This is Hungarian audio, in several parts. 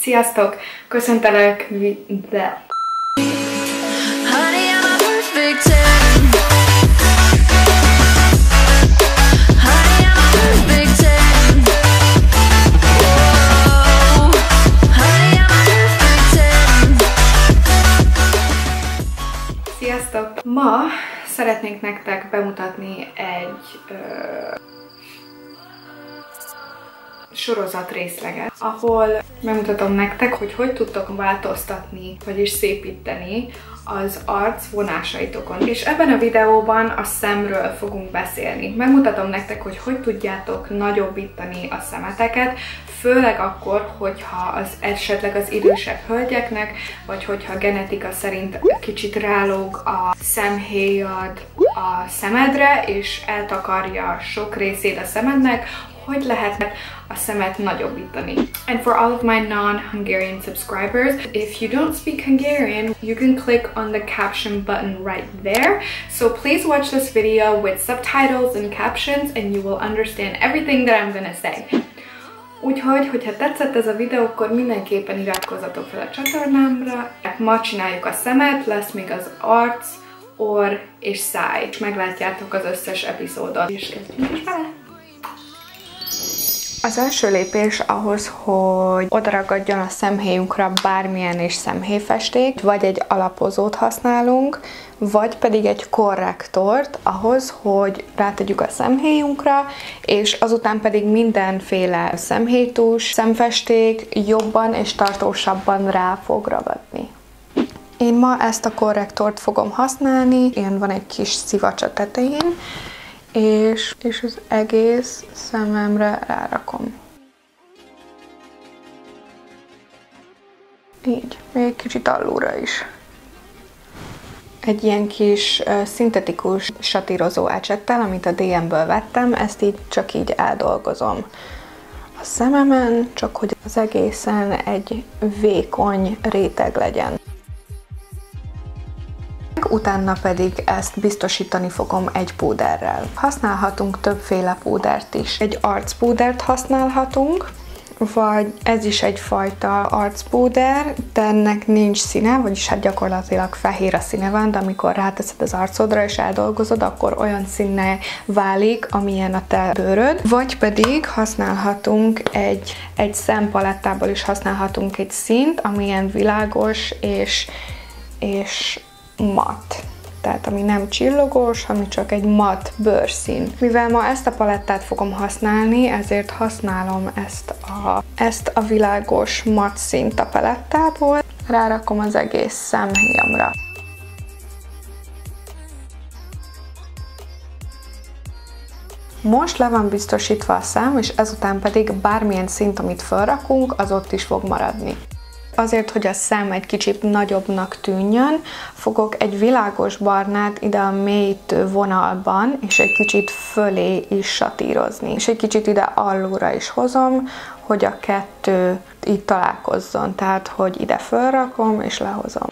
Sziasztok! Köszöntelek de... Sziasztok! Ma szeretnék nektek bemutatni egy sorozat részleget, ahol bemutatom nektek, hogy tudtok változtatni, vagyis szépíteni az arc vonásaitokon. És ebben a videóban a szemről fogunk beszélni. Megmutatom nektek, hogy tudjátok nagyobbítani a szemeteket, főleg akkor, hogyha esetleg az idősebb hölgyeknek, vagy hogyha genetika szerint kicsit rálóg a szemhéjad a szemedre, és eltakarja sok részét a szemednek, hogy lehetne a szemet nagyobbítani. And for all of my non-Hungarian subscribers, if you don't speak Hungarian, you can click on the caption button right there. So please watch this video with subtitles and captions and you will understand everything that I'm gonna say. Úgyhogy, hogyha tetszett ez a videó, akkor mindenképpen iratkozzatok fel a csatornámra. Ma csináljuk a szemet, lesz még az arc, orr és száj. És meglátjátok az összes epizódot. És kezdjünk is vele! Az első lépés ahhoz, hogy odaragadjon a szemhéjunkra bármilyen is szemhéjfesték, vagy egy alapozót használunk, vagy pedig egy korrektort ahhoz, hogy rátegyük a szemhéjunkra, és azután pedig mindenféle szemhéjtus, szemfesték jobban és tartósabban rá fog ragadni. Én ma ezt a korrektort fogom használni, ilyen van egy kis szivacs a tetején, és az egész szememre rárakom. Így, még egy kicsit alulra is. Egy ilyen kis szintetikus satírozó ecsettel, amit a DM-ből vettem, ezt így csak így eldolgozom a szememen, csak hogy az egészen egy vékony réteg legyen. Utána pedig ezt biztosítani fogom egy púderrel. Használhatunk többféle púdert is. Egy arcpúdert használhatunk, vagy ez is egyfajta arcpúder, de ennek nincs színe, vagyis hát gyakorlatilag fehér a színe van, de amikor ráteszed az arcodra és eldolgozod, akkor olyan színne válik, amilyen a te bőröd. Vagy pedig használhatunk egy szempalettából is használhatunk egy színt, amilyen világos és mat. Tehát ami nem csillogós, ami csak egy mat bőrszín. Mivel ma ezt a palettát fogom használni, ezért használom ezt a világos mat színt a palettából. Rárakom az egész szemhéjamra. Most le van biztosítva a szám, és ezután pedig bármilyen szint, amit felrakunk, az ott is fog maradni. Azért, hogy a szem egy kicsit nagyobbnak tűnjön, fogok egy világos barnát ide a mélyítő vonalban, és egy kicsit fölé is satírozni. És egy kicsit ide alulra is hozom, hogy a kettő így találkozzon. Tehát, hogy ide fölrakom és lehozom.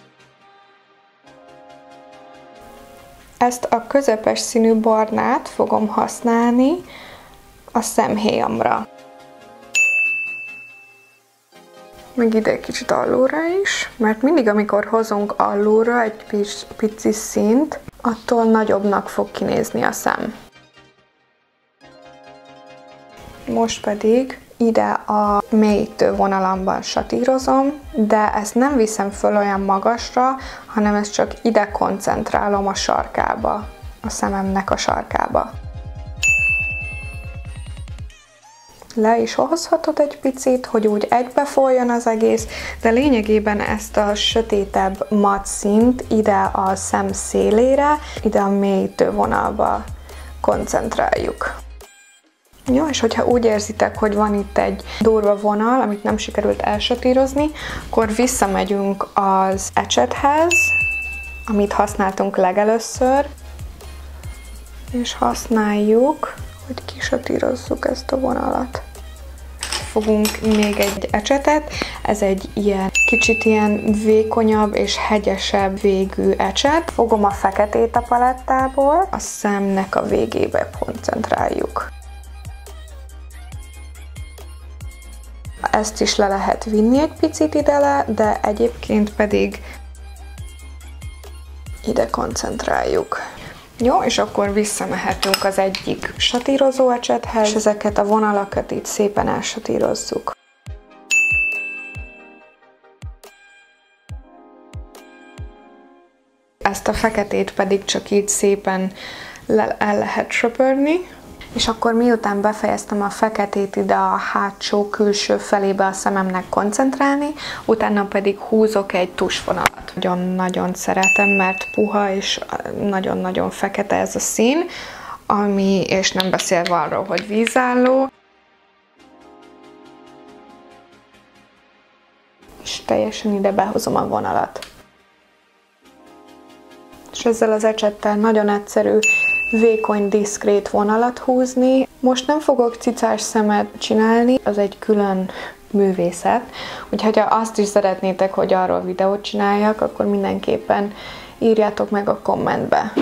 Ezt a közepes színű barnát fogom használni a szemhéjamra. Meg ide egy kicsit alulra is, mert mindig, amikor hozunk alulra egy pici színt, attól nagyobbnak fog kinézni a szem. Most pedig ide a mélyítő vonalamban satírozom, de ezt nem viszem föl olyan magasra, hanem ezt csak ide koncentrálom a sarkába, a szememnek a sarkába. Le is hozhatod egy picit, hogy úgy egybefolyjon az egész, de lényegében ezt a sötétebb mat színt ide a szem szélére, ide a mélyítő vonalba koncentráljuk. Jó, és hogyha úgy érzitek, hogy van itt egy durva vonal, amit nem sikerült elsatírozni, akkor visszamegyünk az ecsethez, amit használtunk legelőször, és használjuk, hogy kisatírozzuk ezt a vonalat. Fogunk még egy ecsetet, ez egy ilyen kicsit ilyen vékonyabb és hegyesebb végű ecset. Fogom a feketét a palettából, a szemnek a végébe koncentráljuk. ezt is le lehet vinni egy picit ide, de egyébként pedig ide koncentráljuk. Jó, és akkor visszamehetünk az egyik satírozó ecsethez, és ezeket a vonalakat itt szépen elsatírozzuk. Ezt a feketét pedig csak így szépen el lehet söpörni. És akkor miután befejeztem a feketét ide a hátsó külső felébe a szememnek koncentrálni, utána pedig húzok egy tusvonalat. Nagyon-nagyon szeretem, mert puha és nagyon-nagyon fekete ez a szín, és nem beszélve arról, hogy vízálló. És teljesen ide behozom a vonalat. És ezzel az ecsettel nagyon egyszerű, vékony, diszkrét vonalat húzni. Most nem fogok cicás szemet csinálni, az egy külön művészet. Úgyhogy ha azt is szeretnétek, hogy arról videót csináljak, akkor mindenképpen írjátok meg a kommentbe.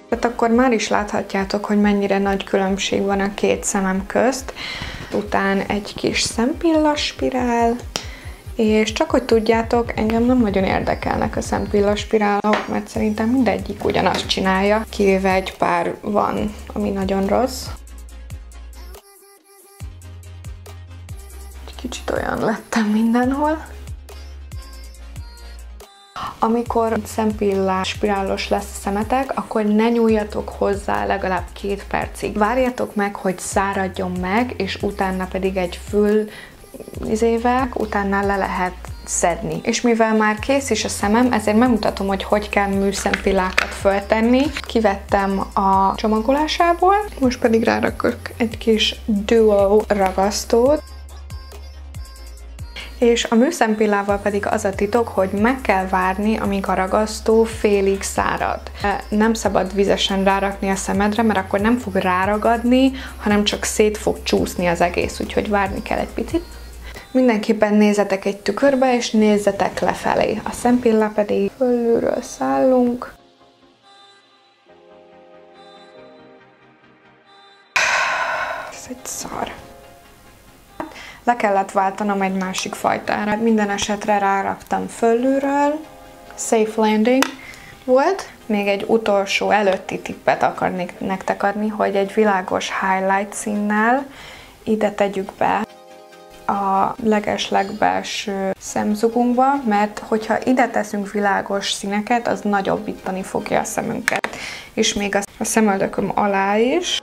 Tehát akkor már is láthatjátok, hogy mennyire nagy különbség van a két szemem közt. Után egy kis szempillaspirál, és csak hogy tudjátok, engem nem nagyon érdekelnek a szempillaspirálok, mert szerintem mindegyik ugyanazt csinálja, kivéve egy pár van, ami nagyon rossz. Egy kicsit olyan lettem mindenhol. Amikor szempillás spirálos lesz a szemetek, akkor ne nyúljatok hozzá legalább 2 percig. Várjatok meg, hogy száradjon meg, és utána pedig egy utána le lehet szedni. És mivel már kész is a szemem, ezért megmutatom, hogy kell műszempillákat föltenni. Kivettem a csomagolásából, most pedig rárakok egy kis duo ragasztót. És a műszempillával pedig az a titok, hogy meg kell várni, amíg a ragasztó félig szárad. Nem szabad vizesen rárakni a szemedre, mert akkor nem fog ráragadni, hanem csak szét fog csúszni az egész, úgyhogy várni kell egy picit. Mindenképpen nézzetek egy tükörbe, és nézzetek lefelé. A szempilla pedig fölülről szállunk. Ez egy szar. Le kellett váltanom egy másik fajtára. Minden esetre ráraktam fölülről. Safe landing volt. Még egy utolsó előtti tippet akarnék nektek adni, hogy egy világos highlight színnel ide tegyük be a legeslegbelső szemzugunkba, mert hogyha ide teszünk világos színeket, az nagyobbítani fogja a szemünket. És még a szemöldököm alá is.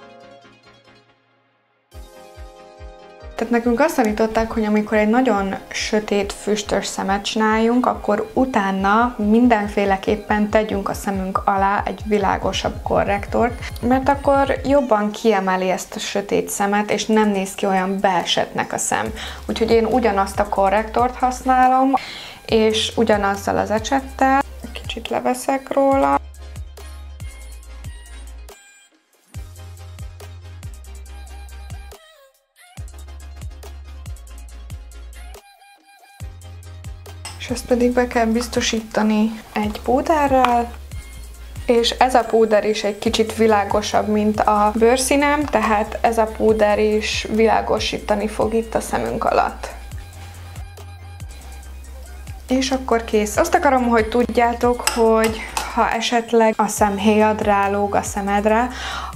Tehát nekünk azt tanították, hogy amikor egy nagyon sötét, füstös szemet csináljunk, akkor utána mindenféleképpen tegyünk a szemünk alá egy világosabb korrektort, mert akkor jobban kiemeli ezt a sötét szemet, és nem néz ki olyan beesettnek a szem. Úgyhogy én ugyanazt a korrektort használom, és ugyanazzal az ecsettel. Kicsit leveszek róla. És ezt pedig be kell biztosítani egy púderrel, és ez a púder is egy kicsit világosabb, mint a bőrszínem, tehát ez a púder is világosítani fog itt a szemünk alatt. És akkor kész. Azt akarom, hogy tudjátok, hogy ha esetleg a szemhéjad rálóg a szemedre,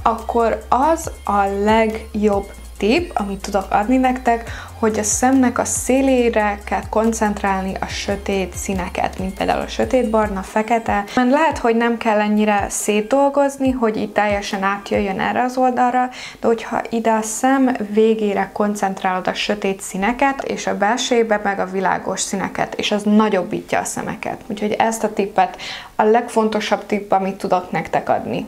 akkor az a legjobb tipp, amit tudok adni nektek, hogy a szemnek a szélére kell koncentrálni a sötét színeket, mint például a sötétbarna, fekete. Lehet, hogy nem kell ennyire szétdolgozni, hogy itt teljesen átjöjjön erre az oldalra, de hogyha ide a szem végére koncentrálod a sötét színeket, és a belsejébe meg a világos színeket, és az nagyobbítja a szemeket. Úgyhogy ezt a tippet a legfontosabb tipp, amit tudok nektek adni.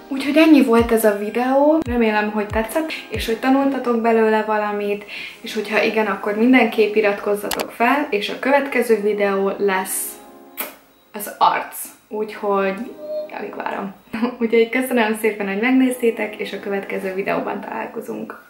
Úgyhogy ennyi volt ez a videó, remélem, hogy tetszett, és hogy tanultatok belőle valamit, és hogyha igen, akkor mindenképp iratkozzatok fel, és a következő videó lesz az arc. Úgyhogy alig várom. Úgyhogy köszönöm szépen, hogy megnéztétek, és a következő videóban találkozunk.